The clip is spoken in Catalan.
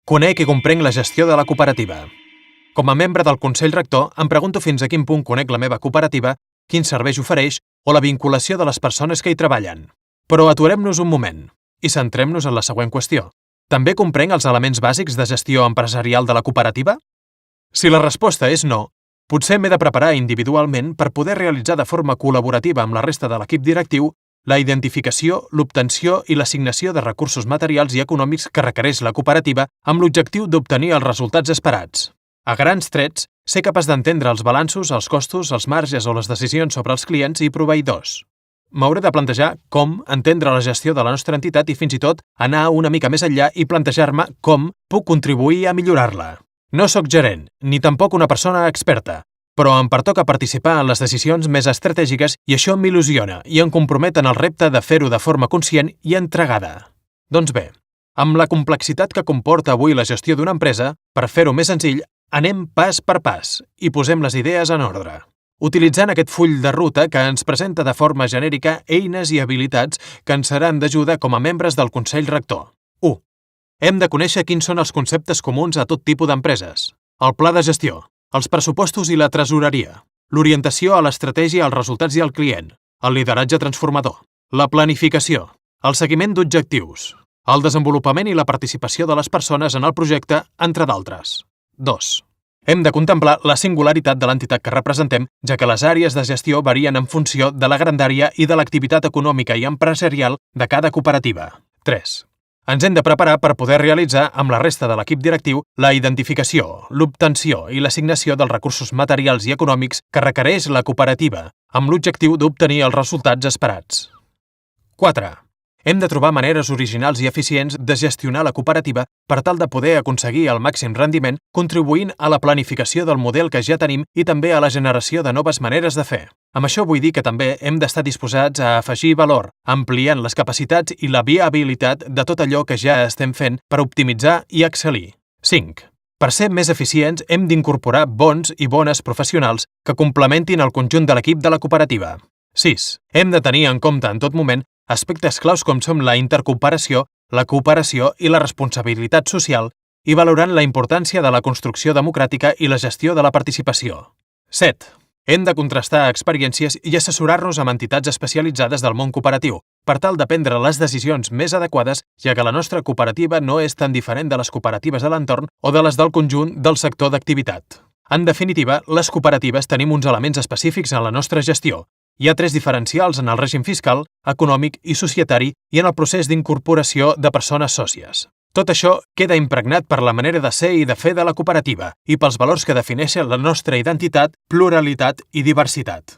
Conec i comprenc la gestió de la cooperativa. Com a membre del Consell Rector, em pregunto fins a quin punt conec la meva cooperativa, quins serveis ofereix o la vinculació de les persones que hi treballen. Però aturem-nos un moment i centrem-nos en la següent qüestió. També comprenc els elements bàsics de gestió empresarial de la cooperativa? Si la resposta és no, potser m'he de preparar individualment per poder realitzar de forma col·laborativa amb la resta de l'equip directiu la identificació, l'obtenció i l'assignació de recursos materials i econòmics que requereix la cooperativa amb l'objectiu d'obtenir els resultats esperats. A grans trets, ser capaç d'entendre els balanços, els costos, els marges o les decisions sobre els clients i proveïdors. M'hauré de plantejar com entendre la gestió de la nostra entitat i fins i tot anar una mica més enllà i plantejar-me com puc contribuir a millorar-la. No sóc gerent, ni tampoc una persona experta, però em pertoca participar en les decisions més estratègiques i això m'il·lusiona i em compromet en el repte de fer-ho de forma conscient i entregada. Doncs bé, amb la complexitat que comporta avui la gestió d'una empresa, per fer-ho més senzill, anem pas per pas i posem les idees en ordre. Utilitzant aquest full de ruta que ens presenta de forma genèrica eines i habilitats que ens seran d'ajuda com a membres del Consell Rector. 1. Hem de conèixer quins són els conceptes comuns a tot tipus d'empreses. El pla de gestió, els pressupostos i la tresoreria, l'orientació a l'estratègia, als resultats i al client, el lideratge transformador, la planificació, el seguiment d'objectius, el desenvolupament i la participació de les persones en el projecte, entre d'altres. 2. Hem de contemplar la singularitat de l'entitat que representem, ja que les àrees de gestió varien en funció de la grandària i de l'activitat econòmica i empresarial de cada cooperativa. 3. Ens hem de preparar per poder realitzar amb la resta de l'equip directiu la identificació, l'obtenció i l'assignació dels recursos materials i econòmics que requereix la cooperativa, amb l'objectiu d'obtenir els resultats esperats. 4. Hem de trobar maneres originals i eficients de gestionar la cooperativa per tal de poder aconseguir el màxim rendiment contribuint a la planificació del model que ja tenim i també a la generació de noves maneres de fer. Amb això vull dir que també hem d'estar disposats a afegir valor, ampliant les capacitats i la viabilitat de tot allò que ja estem fent per optimitzar i excel·lir. 5. Per ser més eficients hem d'incorporar bons i bones professionals que complementin el conjunt de l'equip de la cooperativa. 6. Hem de tenir en compte en tot moment aspectes claus com són la intercooperació, la cooperació i la responsabilitat social i valorant la importància de la construcció democràtica i la gestió de la participació. 7. Hem de contrastar experiències i assessorar-nos amb entitats especialitzades del món cooperatiu per tal de prendre les decisions més adequades, ja que la nostra cooperativa no és tan diferent de les cooperatives de l'entorn o de les del conjunt del sector d'activitat. En definitiva, les cooperatives tenim uns elements específics en la nostra gestió. Hi ha 3 diferencials en el règim fiscal, econòmic i societari i en el procés d'incorporació de persones sòcies. Tot això queda impregnat per la manera de ser i de fer de la cooperativa i pels valors que defineixen la nostra identitat, pluralitat i diversitat.